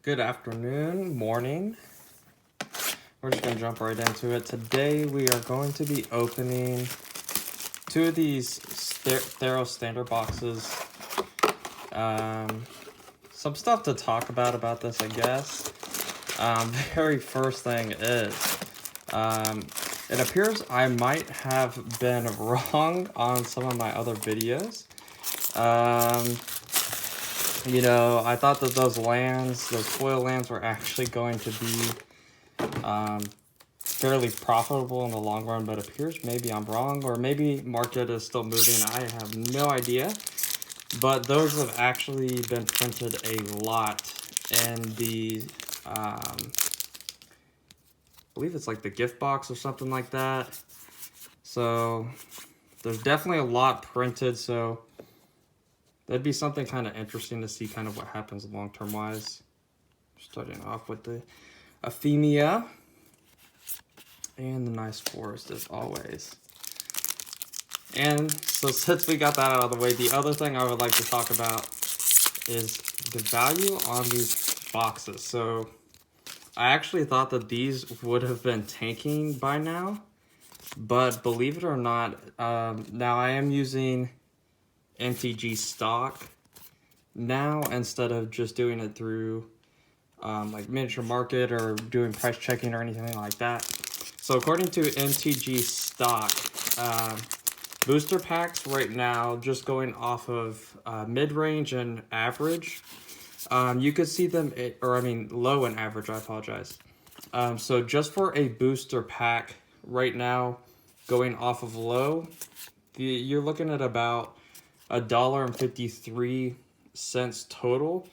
Good afternoon, morning. We're just going to jump right into it. Today we are going to be opening two of these Theros standard boxes. Some stuff to talk about this, I guess. Very first thing is, it appears I might have been wrong on some of my other videos. You know, I thought that those foil lands were actually going to be fairly profitable in the long run, but it appears maybe I'm wrong, or maybe market is still moving. I have no idea. But those have actually been printed a lot in the, I believe it's like the gift box or something like that. So there's definitely a lot printed, so that'd be something kind of interesting to see kind of what happens long-term wise. Starting off with the Ephemia and the nice forest as always. And so since we got that out of the way, the other thing I would like to talk about is the value on these boxes. So I actually thought that these would have been tanking by now, but believe it or not, now I am using MTG stock now instead of just doing it through like miniature market or doing price checking or anything like that. So according to MTG stock, booster packs right now, just going off of mid-range and average, you could see them, low and average, I apologize. So just for a booster pack right now, going off of low, you're looking at about $1.53 total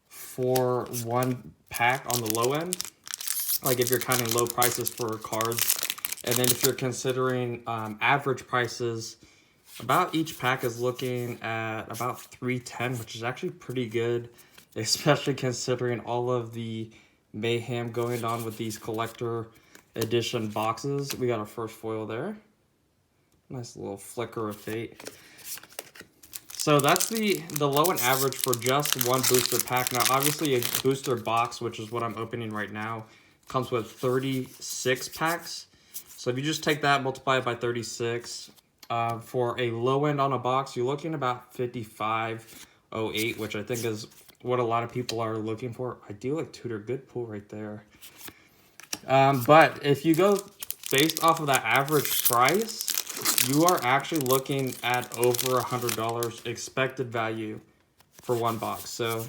for one pack on the low end. Like if you're counting low prices for cards. And then if you're considering average prices, about each pack is looking at about $3.10, which is actually pretty good, especially considering all of the mayhem going on with these collector edition boxes. We got our first foil there. Nice little flicker of fate. So that's the low and average for just one booster pack. Now, obviously, a booster box, which is what I'm opening right now, comes with 36 packs. So if you just take that, multiply it by 36, for a low end on a box, you're looking about $55.08, which I think is what a lot of people are looking for. I do like Tutor, good pull right there. But if you go based off of that average price, you are actually looking at over $100 expected value for one box. So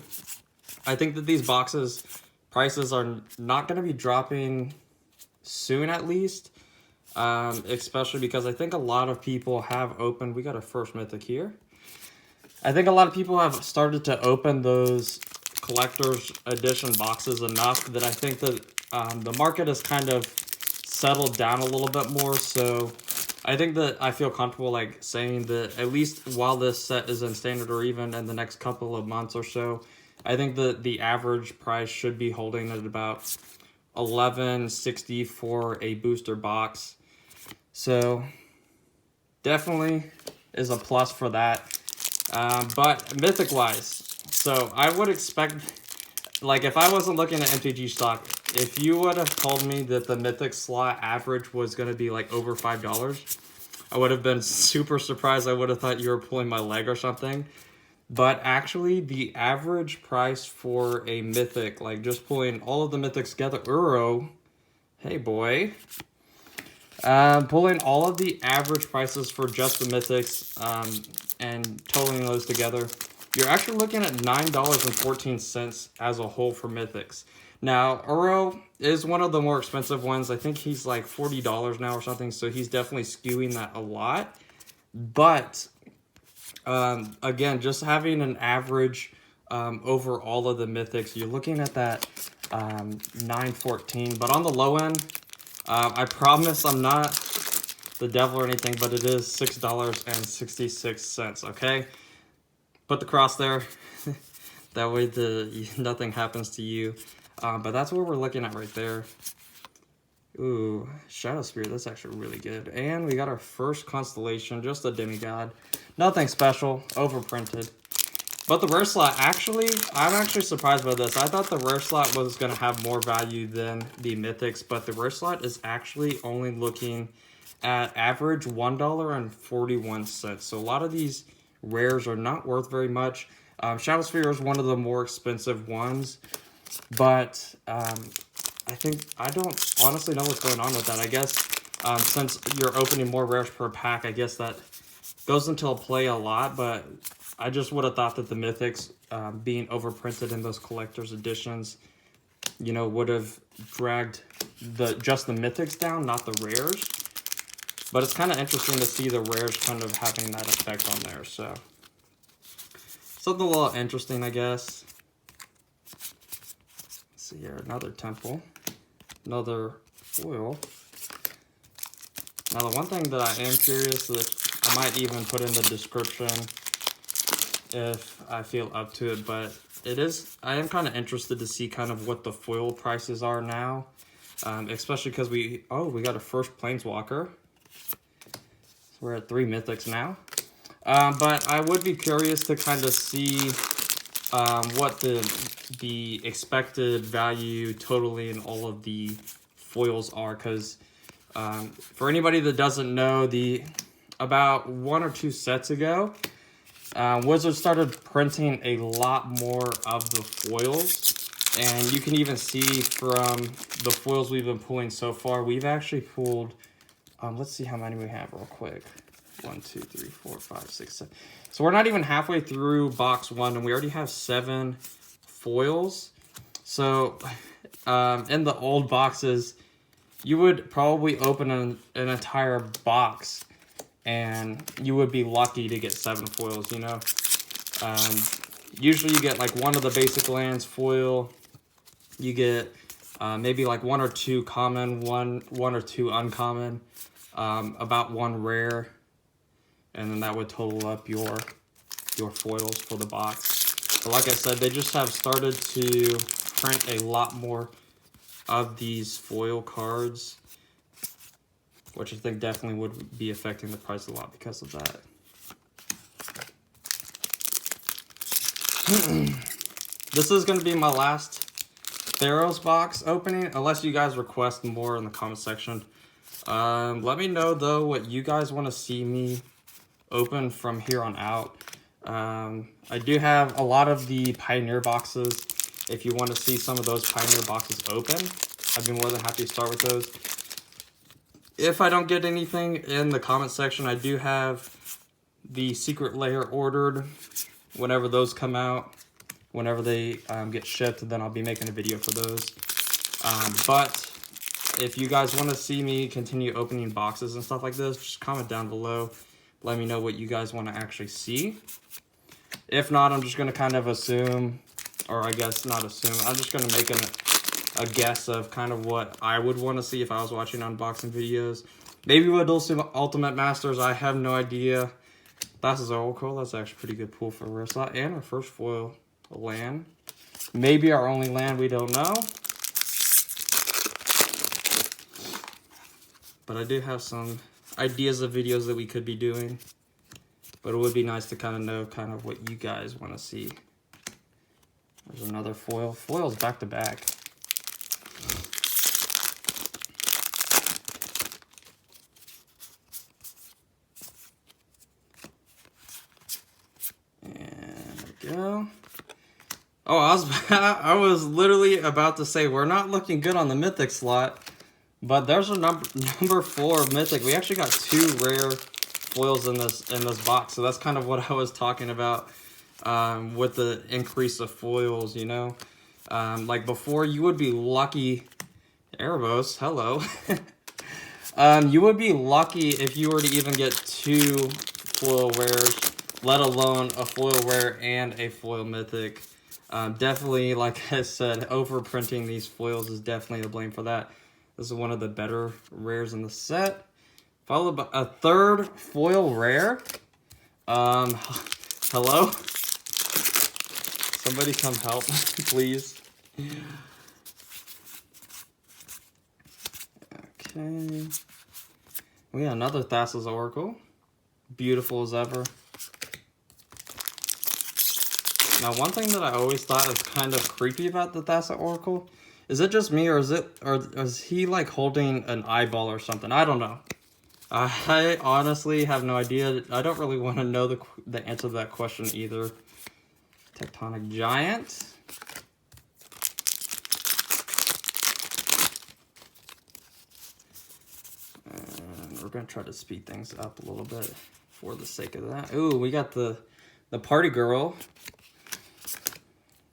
I think that these boxes prices are not going to be dropping soon, at least. Especially because I think a lot of people have opened, we got our first Mythic here. I think a lot of people have started to open those collector's edition boxes enough that I think that the market has kind of settled down a little bit more. So I think that I feel comfortable like saying that at least while this set is in standard or even in the next couple of months or so, I think that the average price should be holding at about $11.60 for a booster box. So definitely is a plus for that. But Mythic wise, so I would expect, like if I wasn't looking at MTG stock, if you would have told me that the Mythic slot average was going to be like over $5, I would have been super surprised. I would have thought you were pulling my leg or something. But actually, the average price for a Mythic, like just pulling all of the Mythics together, hey boy, pulling all of the average prices for just the Mythics and totaling those together, you're actually looking at $9.14 as a whole for Mythics. Now, Uro is one of the more expensive ones. I think he's like $40 now or something, so he's definitely skewing that a lot. But again, just having an average over all of the Mythics, you're looking at that $9.14. But on the low end, I promise I'm not the devil or anything, but it is $6.66, okay? Put the cross there. That way nothing happens to you. But that's what we're looking at right there. Ooh, Shadow Spirit, that's actually really good. And we got our first constellation, just a demigod. Nothing special, overprinted. But the rare slot, actually, I'm actually surprised by this. I thought the rare slot was going to have more value than the mythics, but the rare slot is actually only looking at average $1.41. So a lot of these rares are not worth very much. Shadow Sphere is one of the more expensive ones, but I don't honestly know what's going on with that. I guess since you're opening more rares per pack, I guess that goes into play a lot, but I just would have thought that the mythics being overprinted in those collector's editions, you know, would have dragged just the mythics down, not the rares. But it's kind of interesting to see the rares kind of having that effect on there. So something a little interesting, I guess. Let's see here, another temple, another foil. Now the one thing that I am curious that I might even put in the description if I feel up to it, but I am kind of interested to see kind of what the foil prices are now, especially because we got a first Planeswalker. So we're at 3 mythics now, but I would be curious to kind of see what the expected value totally in all of the foils are, because for anybody that doesn't know, about 1 or 2 sets ago, Wizards started printing a lot more of the foils, and you can even see from the foils we've been pulling so far, we've actually pulled, let's see how many we have real quick. 1, 2, 3, 4, 5, 6, 7. So we're not even halfway through box 1, and we already have 7 foils. So in the old boxes, you would probably open an entire box and you would be lucky to get 7 foils, you know. Usually you get like 1 of the basic lands foil. You get maybe like 1 or 2 common, one or 2 uncommon, about 1 rare, and then that would total up your foils for the box. But like I said, they just have started to print a lot more of these foil cards, which I think definitely would be affecting the price a lot because of that. This is going to be my last Theros box opening, unless you guys request more in the comment section. Let me know, though, what you guys want to see me open from here on out. I do have a lot of the Pioneer boxes. If you want to see some of those Pioneer boxes open, I'd be more than happy to start with those. If I don't get anything in the comment section, I do have the Secret Lair ordered. Whenever those come out, whenever they get shipped, then I'll be making a video for those. But if you guys want to see me continue opening boxes and stuff like this, just comment down below. Let me know what you guys want to actually see. If not, I'm just going to kind of assume, or I guess not assume, I'm just going to make a guess of kind of what I would want to see if I was watching unboxing videos. Maybe with Ultimate Masters, I have no idea. That's his Oracle. That's actually a pretty good pull for a rare slot. And our first foil land. Maybe our only land, we don't know. But I do have some ideas of videos that we could be doing. But it would be nice to kind of know kind of what you guys want to see. There's another foil. Foils back to back. Go. Oh, I was literally about to say we're not looking good on the Mythic slot, but there's a number 4 Mythic. We actually got 2 rare foils in this box, so that's kind of what I was talking about with the increase of foils. You know, like before, you would be lucky. Erebos, hello. You would be lucky if you were to even get 2 foil rares, let alone a foil rare and a foil mythic. Definitely, like I said, overprinting these foils is definitely the blame for that. This is one of the better rares in the set. Followed by a 3rd foil rare. Hello? Somebody come help, please. Okay. We got another Thassa's Oracle. Beautiful as ever. Now, one thing that I always thought is kind of creepy about the Thassa Oracle, is it just me, or is he like holding an eyeball or something? I don't know. I honestly have no idea. I don't really want to know the answer to that question either. Tectonic Giant. And we're going to try to speed things up a little bit for the sake of that. Ooh, we got the Party Girl.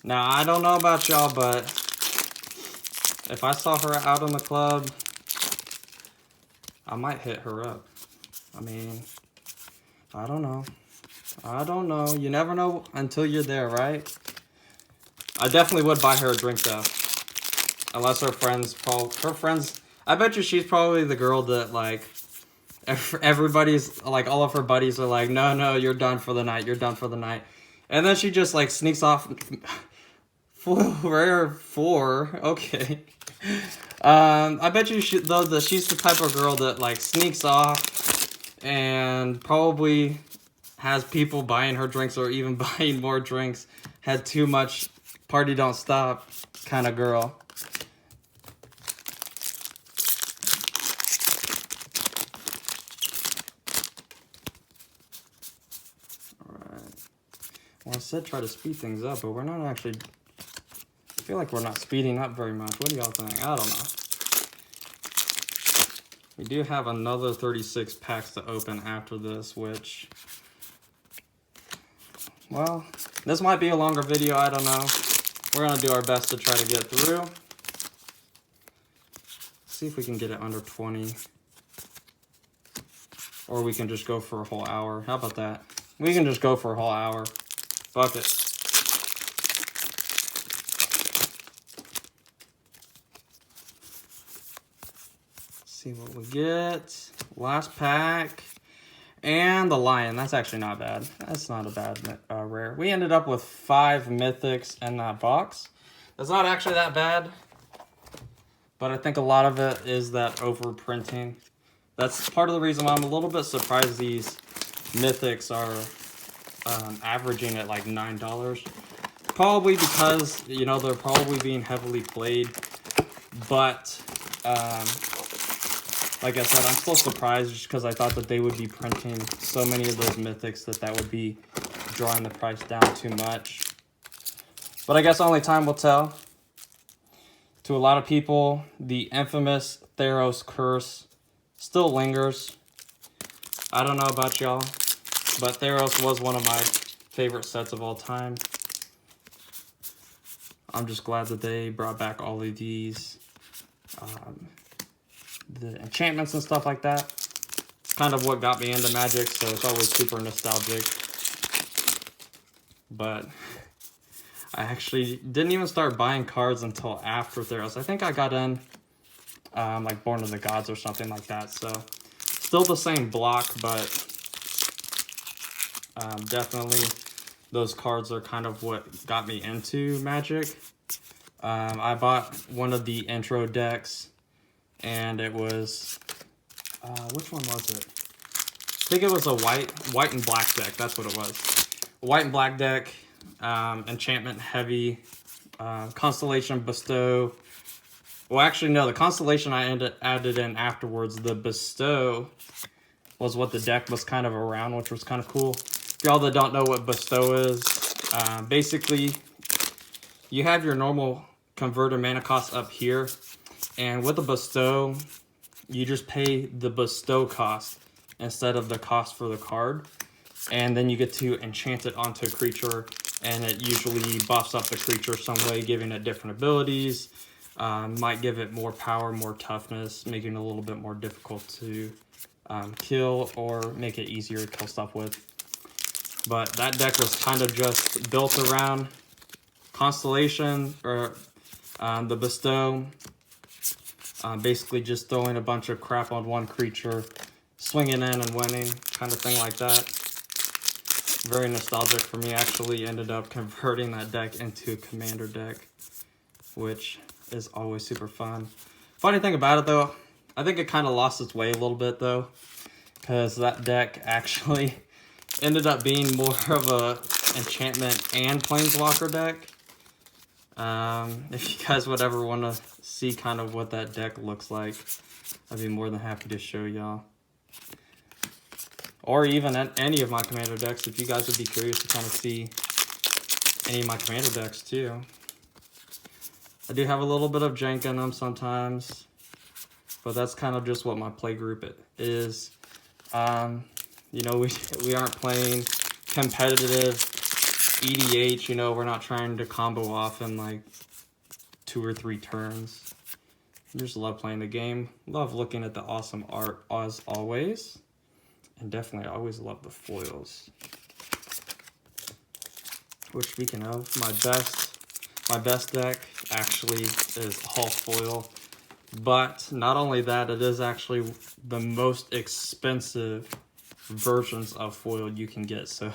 Now, I don't know about y'all, but if I saw her out in the club, I might hit her up. I mean, I don't know. I don't know. You never know until you're there, right? I definitely would buy her a drink, though. Unless her friends, I bet you she's probably the girl that, like, everybody's, like, all of her buddies are like, no, you're done for the night, you're done for the night. And then she just, like, sneaks off. Rare 4, okay. I bet you she's the type of girl that, like, sneaks off and probably has people buying her drinks or even buying more drinks. Had too much party don't stop kind of girl. Alright. Well, I said try to speed things up, but we're not actually... I feel like we're not speeding up very much. What do y'all think? I don't know. We do have another 36 packs to open after this, which... Well, this might be a longer video, I don't know. We're going to do our best to try to get through. See if we can get it under 20. Or we can just go for a whole hour. How about that? We can just go for a whole hour. Fuck it. See what we get. Last pack. And the Lion. That's actually not bad. That's not a bad rare. We ended up with 5 Mythics in that box. It's not actually that bad. But I think a lot of it is that overprinting. That's part of the reason why I'm a little bit surprised these Mythics are averaging at like $9. Probably because, you know, they're probably being heavily played. But... like I said, I'm still surprised just because I thought that they would be printing so many of those Mythics that would be drawing the price down too much. But I guess only time will tell. To a lot of people, the infamous Theros curse still lingers. I don't know about y'all, but Theros was one of my favorite sets of all time. I'm just glad that they brought back all of these the enchantments and stuff like that. It's kind of what got me into Magic, so it's always super nostalgic. But I actually didn't even start buying cards until after Theros. I think I got in like Born of the Gods or something like that. So still the same block, but definitely those cards are kind of what got me into Magic. I bought one of the intro decks. And it was, which one was it? I think it was a white and black deck. That's what it was. White and black deck, enchantment heavy, constellation bestow. Well, actually, no, the constellation I added in afterwards. The bestow was what the deck was kind of around, which was kind of cool. For y'all that don't know what bestow is, basically, you have your normal converter mana cost up here. And with the bestow, you just pay the bestow cost instead of the cost for the card. And then you get to enchant it onto a creature, and it usually buffs up the creature some way, giving it different abilities. Might give it more power, more toughness, making it a little bit more difficult to kill or make it easier to kill stuff with. But that deck was kind of just built around Constellation, or the bestow. Basically just throwing a bunch of crap on one creature, swinging in and winning, kind of thing like that. Very nostalgic for me. Actually ended up converting that deck into a commander deck, which is always super fun. Funny thing about it though, I think it kind of lost its way a little bit though, because that deck actually ended up being more of a enchantment and planeswalker deck. If you guys would ever want to see kind of what that deck looks like, I'd be more than happy to show y'all. Or even any of my commander decks, if you guys would be curious to kind of see any of my commander decks too. I do have a little bit of jank in them sometimes, but that's kind of just what my play group is. You know, we aren't playing competitive EDH, you know, we're not trying to combo off in like 2 or 3 turns. I just love playing the game. Love looking at the awesome art as always. And definitely I always love the foils. Which, speaking of, my best deck actually is all foil. But not only that, it is actually the most expensive versions of foil you can get. So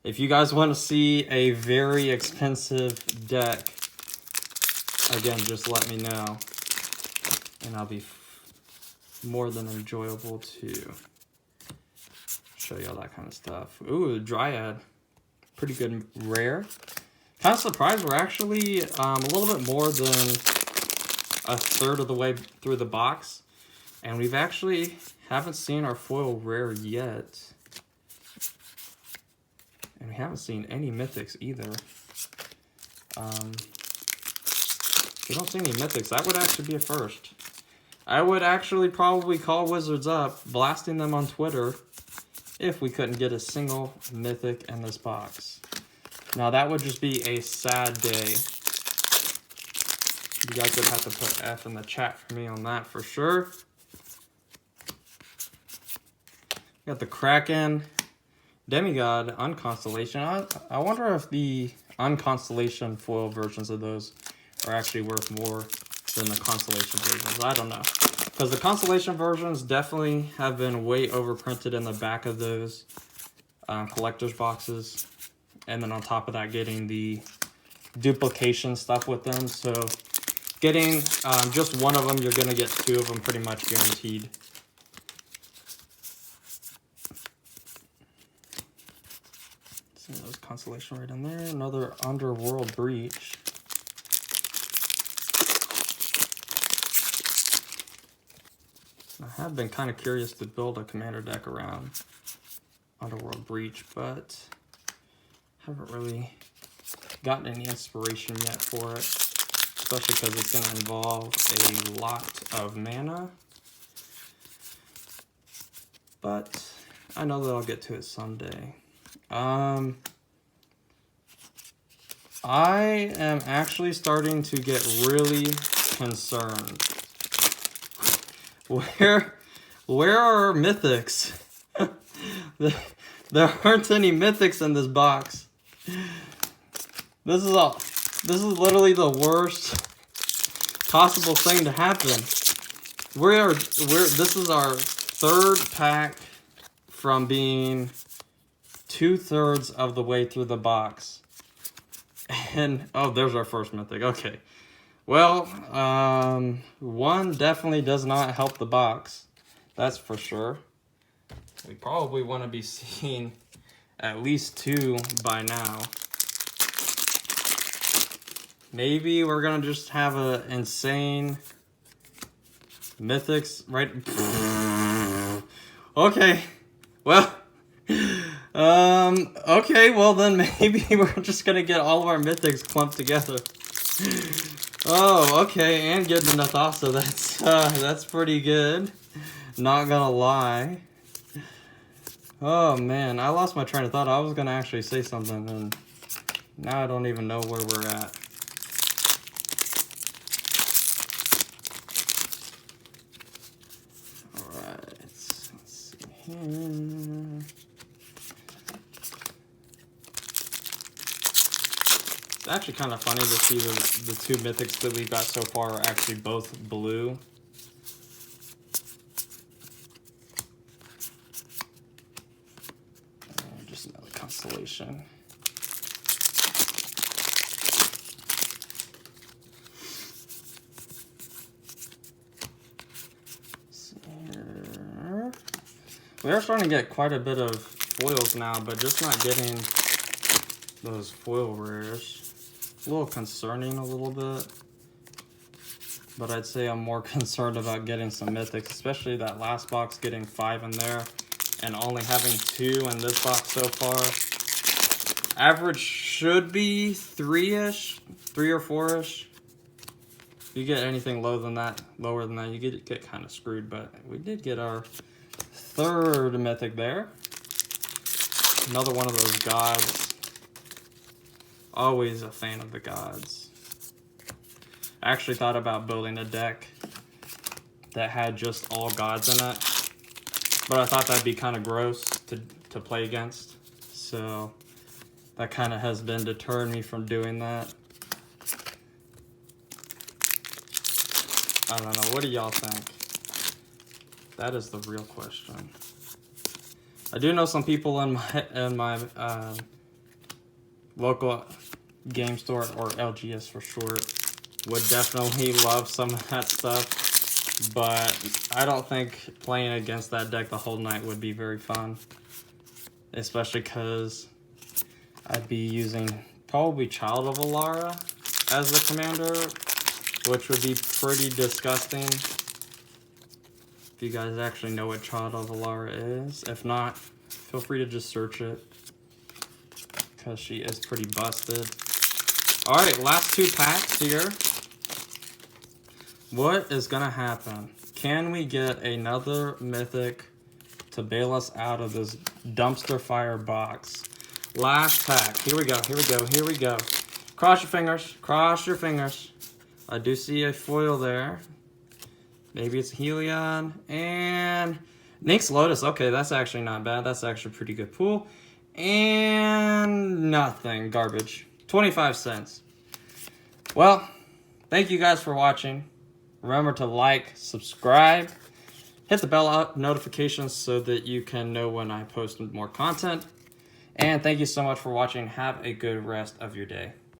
if you guys want to see a very expensive deck, again, just let me know. And I'll be more than enjoyable to show you all that kind of stuff. Ooh, Dryad. Pretty good rare. Kind of surprised we're actually a little bit more than a third of the way through the box. And we've actually haven't seen our foil rare yet. And we haven't seen any mythics either. If we don't see any mythics, that would actually be a first. I would actually probably call Wizards up, blasting them on Twitter, if we couldn't get a single mythic in this box. Now that would just be a sad day. You guys would have to put F in the chat for me on that for sure. Got the Kraken, Demigod, Unconstellation. I wonder if the Unconstellation foil versions of those are actually worth more than the Constellation versions. I don't know. Because the Constellation versions definitely have been way overprinted in the back of those collector's boxes. And then on top of that, getting the duplication stuff with them. So getting just one of them, you're going to get 2 of them pretty much guaranteed. See those Constellation right in there. Another Underworld Breach. I have been kind of curious to build a commander deck around Underworld Breach, but haven't really gotten any inspiration yet for it, especially because it's going to involve a lot of mana. But I know that I'll get to it someday. I am actually starting to get really concerned. Where are our mythics? There aren't any mythics in this box. This is literally the worst possible thing to happen. This is our 3rd pack from being 2/3 of the way through the box. And oh, there's our first mythic. Okay. Well, 1 definitely does not help the box. That's for sure. We probably want to be seeing at least 2 by now. Maybe we're going to just have an insane mythics, right? Okay. Well, okay, well then maybe we're just going to get all of our mythics clumped together. Oh, okay, and good enough also. That's pretty good. Not gonna lie. Oh man, I lost my train of thought. I was gonna actually say something, and now I don't even know where we're at. Alright, let's see here. It's actually kind of funny to see the 2 mythics that we've got so far are actually both blue. And just another Constellation. We are starting to get quite a bit of foils now, but just not getting those foil rares. A little concerning a little bit. But I'd say I'm more concerned about getting some mythics, especially that last box getting 5 in there and only having 2 in this box so far. Average should be 3-ish, 3 or 4-ish. If you get anything lower than that, you get kind of screwed, but we did get our 3rd mythic there. Another one of those gods. Always a fan of the gods. I actually thought about building a deck that had just all gods in it, but I thought that'd be kind of gross to play against. So that kind of has been deterring me from doing that. I don't know. What do y'all think? That is the real question. I do know some people in my local game store, or LGS for short, would definitely love some of that stuff, but I don't think playing against that deck the whole night would be very fun, especially because I'd be using probably Child of Alara as the commander, which would be pretty disgusting. If you guys actually know what Child of Alara is. If not, feel free to just search it, because she is pretty busted. Alright, last 2 packs here. What is gonna happen? Can we get another mythic to bail us out of this dumpster fire box? Last pack. Here we go, here we go, here we go. Cross your fingers, cross your fingers. I do see a foil there. Maybe it's Helion. And Nyx Lotus. Okay, that's actually not bad. That's actually a pretty good pool. And nothing. Garbage. 25 cents. Well, thank you guys for watching. Remember to like, subscribe, hit the bell notifications so that you can know when I post more content. And thank you so much for watching. Have a good rest of your day.